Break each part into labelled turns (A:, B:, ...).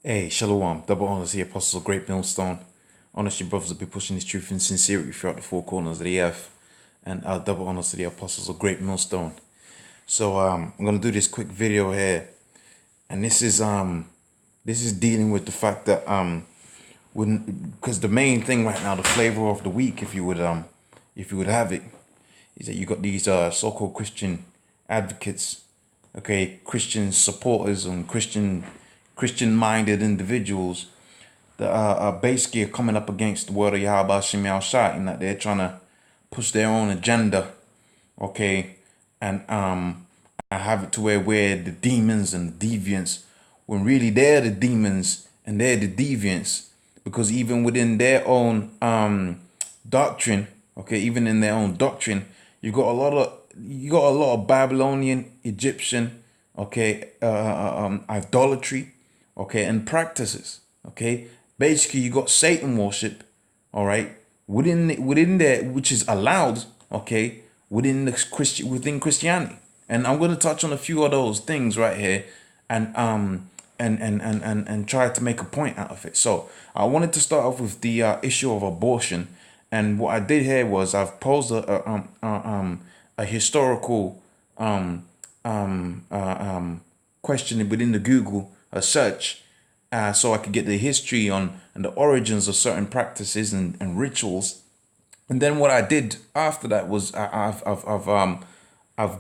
A: Hey, Shalom. Double honors the apostles of Great Millstone. Honors your brothers will be pushing this truth in sincerity throughout the four corners of the earth. And double honors to the apostles of Great Millstone. So I'm gonna do this quick video here, and this is dealing with the fact that when because the main thing right now, the flavor of the week, if you would have it, is that you got these so-called Christian advocates, okay, Christian supporters and Christian-minded individuals that are basically coming up against the word of Yahweh Hashem Shai, in that they're trying to push their own agenda, okay, and have it to where we're the demons and the deviants, when really they're the demons and they're the deviants, because even within their own doctrine, okay, even in their own doctrine, you got a lot of Babylonian, Egyptian, okay, idolatry, okay, and practices, okay. Basically, you got Satan worship, all right, within there, which is allowed, okay, within Christianity, and I'm going to touch on a few of those things right here, and try to make a point out of it. So I wanted to start off with the issue of abortion, and what I did here was I've posed a historical question within the Google search, so I could get the history on and the origins of certain practices and rituals. And then what I did after that was I've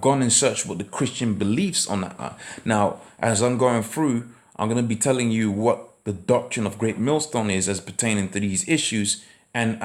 A: gone and searched what the Christian beliefs on that are. Now, as I'm going through, I'm going to be telling you what the doctrine of Great Millstone is as pertaining to these issues. And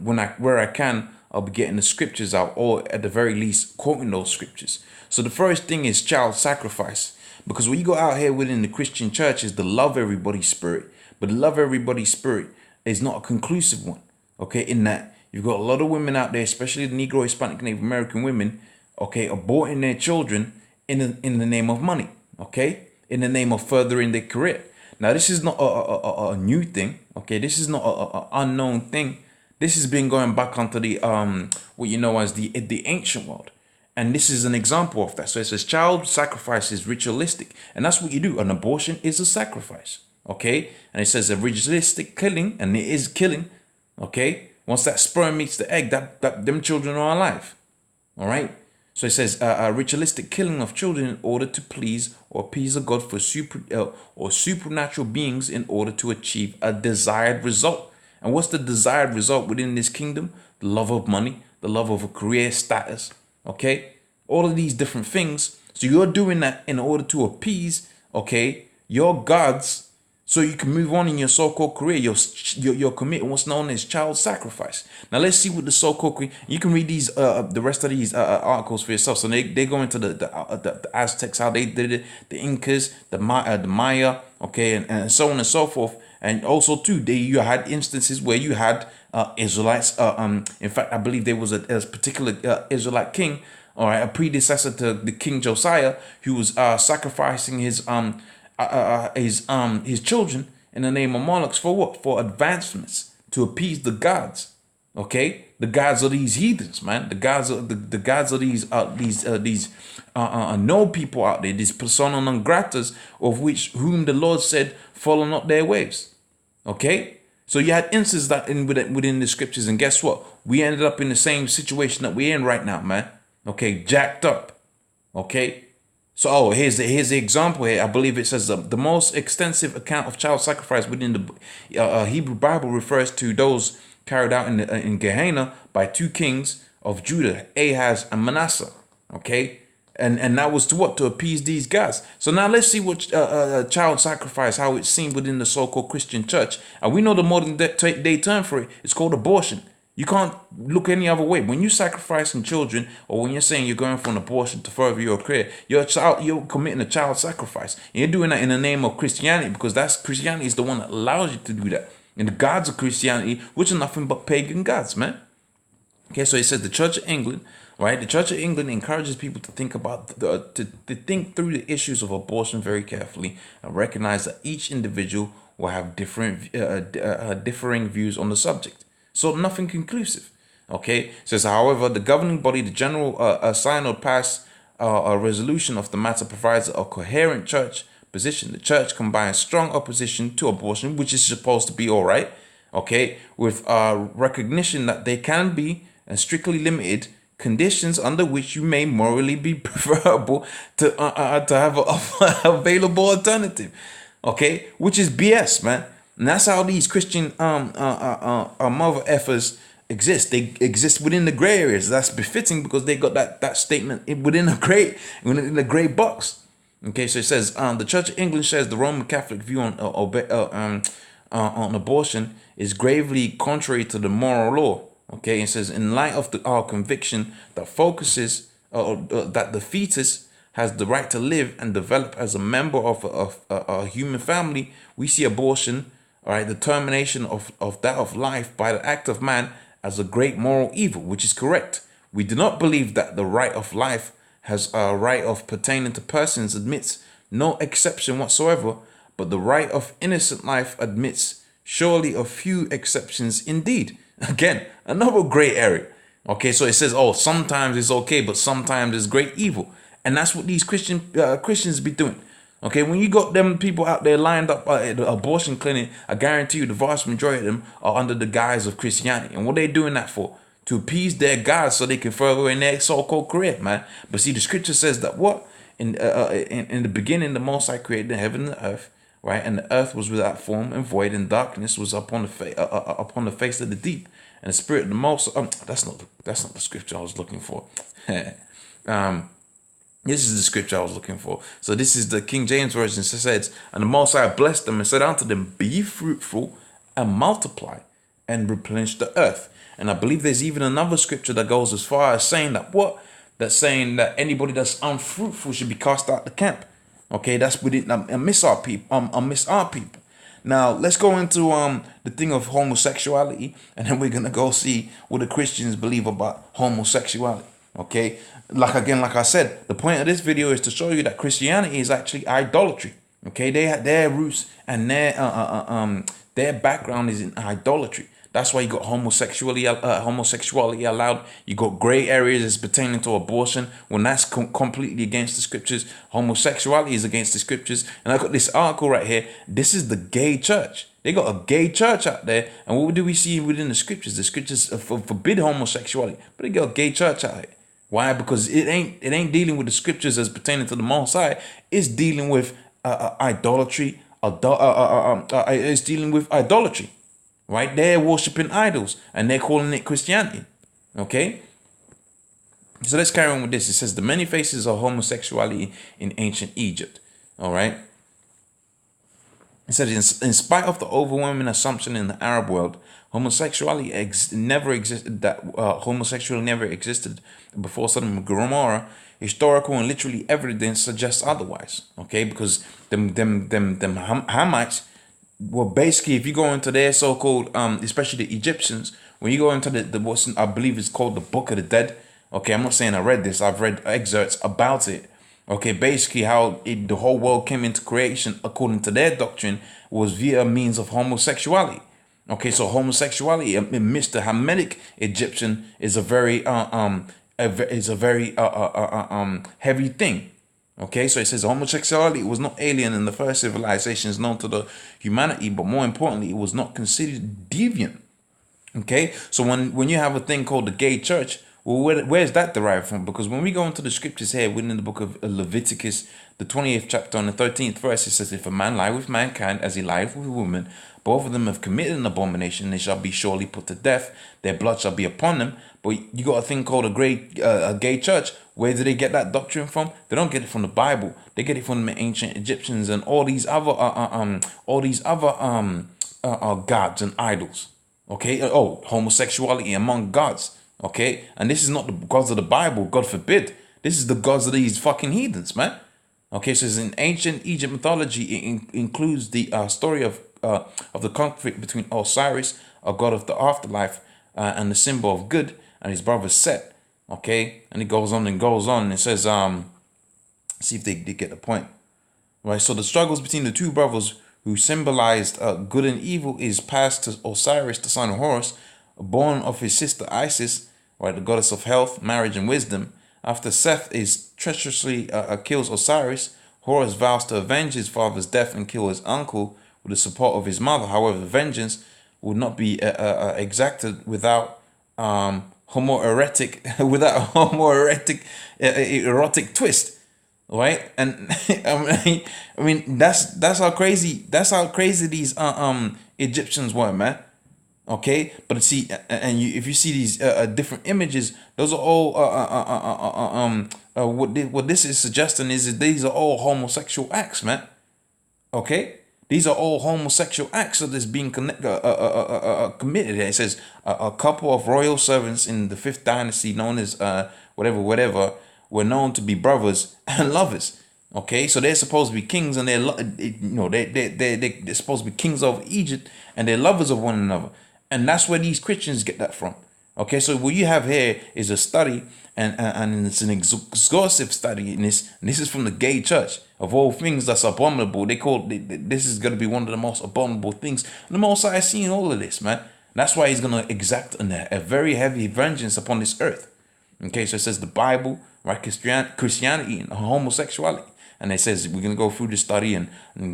A: where I can, I'll be getting the scriptures out, or at the very least, quoting those scriptures. So the first thing is child sacrifice. Because when you go out here within the Christian churches, the love everybody spirit, but the love everybody spirit is not a conclusive one. Okay, in that you've got a lot of women out there, especially the Negro, Hispanic, Native American women, okay, aborting their children in the name of money, okay, in the name of furthering their career. Now, this is not a new thing, okay. This is not a unknown thing. This has been going back onto the what you know as the ancient world. And this is an example of that. So it says child sacrifice is ritualistic. And that's what you do. An abortion is a sacrifice. Okay. And it says a ritualistic killing, and it is killing. Okay. Once that sperm meets the egg, that them children are alive. All right. So it says a ritualistic killing of children in order to please or appease a god for supernatural beings in order to achieve a desired result. And what's the desired result within this kingdom? The love of money, the love of a career status, okay? All of these different things. So you're doing that in order to appease, okay, your gods, so you can move on in your so-called career. You're committing what's known as child sacrifice. Now let's see what the so-called career. You can read these the rest of these articles for yourself. So they go into the Aztecs, how they did it, the Incas, the Maya, okay, and so on and so forth. And also too, you had instances where you had Israelites. In fact, I believe there was a particular Israelite king, all right, a predecessor to the King Josiah, who was sacrificing his children in the name of Moloch for what? For advancements, to appease the gods. Okay, the gods of these heathens, man. The gods of the gods of these no people out there, these persona non gratas, of whom the Lord said, follow not their ways. Okay, so you had instances that within the scriptures, and guess what? We ended up in the same situation that we're in right now, man. Okay, jacked up. Okay. So, here's the example here. I believe it says the most extensive account of child sacrifice within the Hebrew Bible refers to those carried out in Gehenna by two kings of Judah, Ahaz and Manasseh. Okay, and that was to what? To appease these guys. So now let's see what child sacrifice, how it's seen within the so-called Christian church. And we know the modern day term for it. It's called abortion. You can't look any other way. When you're sacrificing children, or when you're saying you're going for an abortion to further your career, you're committing a child sacrifice. And you're doing that in the name of Christianity, because Christianity is the one that allows you to do that. And the gods of Christianity, which are nothing but pagan gods, man. Okay, so it says the Church of England, right? The Church of England encourages people to think about to think through the issues of abortion very carefully, and recognize that each individual will have differing views on the subject. So nothing conclusive. Okay. It says, however, the governing body, the General Synod, passed a resolution of the matter, provides a coherent church position. The church combines strong opposition to abortion, which is supposed to be all right, okay, with recognition that there can be strictly limited conditions under which you may morally be preferable to have a available alternative, okay, which is BS, man. And that's how these Christian mother effers exist. They exist within the gray areas. That's befitting because they got that statement within the gray box. Okay, so it says the Church of England shares the Roman Catholic view on abortion is gravely contrary to the moral law. Okay, it says in light of our conviction that focuses that the fetus has the right to live and develop as a member of a human family, we see abortion, all right, the termination of that of life by the act of man, as a great moral evil, which is correct. We do not believe that the right of life has a right of pertaining to persons admits no exception whatsoever, but the right of innocent life admits surely a few exceptions indeed. Again, another gray area. Okay, so it says, oh, sometimes it's okay, but sometimes it's great evil. And that's what these Christians be doing. Okay, when you got them people out there lined up at the abortion clinic, I guarantee you the vast majority of them are under the guise of Christianity. And what they doing that for? To appease their gods so they can further in their so-called career, man. But see, the scripture says that what? In the beginning, the Most High created the heaven and the earth, right? And the earth was without form and void, and darkness was upon the face of the deep. And the spirit of the Most that's not the scripture I was looking for. This is the scripture I was looking for. So this is the King James Version. It says, and the Most High blessed them and said unto them, be fruitful and multiply and replenish the earth. And I believe there's even another scripture that goes as far as saying that what? That's saying that anybody that's unfruitful should be cast out the camp. Okay, that's within amidst our people. Now let's go into the thing of homosexuality, and then we're gonna go see what the Christians believe about homosexuality. Okay, like I said, the point of this video is to show you that Christianity is actually idolatry. Okay, they had their roots and their background is in idolatry. That's why you got homosexuality allowed. You got gray areas as pertaining to abortion when that's completely against the scriptures. Homosexuality is against the scriptures. And I got this article right here. This is the gay church. They got a gay church out there. And what do we see within the scriptures? The scriptures forbid homosexuality, but they got a gay church out here. Why? Because it ain't dealing with the scriptures as pertaining to the Most High. It's dealing with idolatry. It's dealing with idolatry. Right? They're worshiping idols and they're calling it Christianity. Okay? So let's carry on with this. It says the many faces of homosexuality in ancient Egypt. All right? It says in spite of the overwhelming assumption in the Arab world, homosexuality never existed before Sodom and Gomorrah. Historical and literally evidence suggests otherwise. Okay? Because them Hamites, well, basically, if you go into their so-called, especially the Egyptians, when you go into the what I believe is called the Book of the Dead. Okay, I'm not saying I read this. I've read excerpts about it. Okay, basically how the whole world came into creation, according to their doctrine, was via means of homosexuality. Okay, so homosexuality amidst the Hamitic Egyptian is a very heavy thing. Okay, so it says homosexuality was not alien in the first civilizations known to the humanity, but more importantly, it was not considered deviant. Okay, so when you have a thing called the gay church, well, where's that derived from? Because when we go into the scriptures here within the book of Leviticus, the 20th chapter and the 13th verse, it says, if a man lie with mankind as he lieth with a woman, both of them have committed an abomination, they shall be surely put to death, their blood shall be upon them. But you got a thing called a gay church. Where do they get that doctrine from? They don't get it from the Bible. They get it from the ancient Egyptians and all these other gods and idols. Okay. Oh, homosexuality among gods. Okay. And this is not the gods of the Bible. God forbid. This is the gods of these fucking heathens, man. Okay. So in ancient Egypt mythology, it includes the story of the conflict between Osiris, a god of the afterlife, and the symbol of good, and his brother Set. Okay, and it goes on and goes on. And it says, see if they get the point. Right, so the struggles between the two brothers who symbolized good and evil is passed to Osiris, the son of Horus, born of his sister Isis, right, the goddess of health, marriage, and wisdom. After Seth is treacherously kills Osiris, Horus vows to avenge his father's death and kill his uncle with the support of his mother. However, vengeance would not be exacted without homoerotic erotic twist, right? And I mean that's how crazy these Egyptians were, man. Okay, but see, and if you see these different images, those are all what this is suggesting is these are all homosexual acts, man. Okay, these are all homosexual acts that is being committed. It says a couple of royal servants in the fifth dynasty, known as whatever, were known to be brothers and lovers. Okay, so they're supposed to be kings, and they're supposed to be kings of Egypt, and they're lovers of one another. And that's where these Christians get that from. Okay, so what you have here is a study, and it's an exhaustive study in this. And this is from the gay church. Of all things that's abominable, this is going to be one of the most abominable things. And the Most High has seen all of this, man. That's why he's going to exact a very heavy vengeance upon this earth. Okay, so it says the Bible, right? Christianity and homosexuality. And it says we're going to go through the study and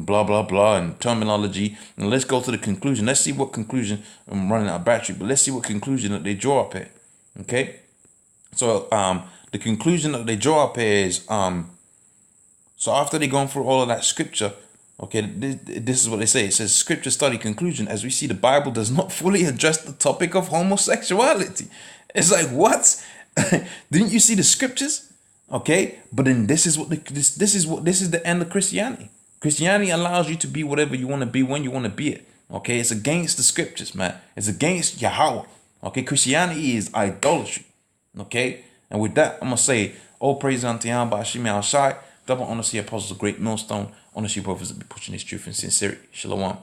A: blah, blah, blah, and terminology. And let's go to the conclusion. Let's see what conclusion. I'm running out of battery, but let's see what conclusion that they draw up here. Okay. So the conclusion that they draw up here is so after they've gone through all of that scripture, okay, this is what they say. It says scripture study conclusion. As we see, the Bible does not fully address the topic of homosexuality. It's like, what? Didn't you see the scriptures? Okay, but then this is the end of Christianity. Christianity allows you to be whatever you want to be when you want to be it. Okay, it's against the scriptures, man. It's against Yahweh. Okay, Christianity is idolatry. Okay, and with that, I'm gonna say, all praise unto Yahweh, Shimi Al Shai, double honor to the apostles of Great Millstone, honor to your brothers that be pushing this truth in sincerity. Shalom.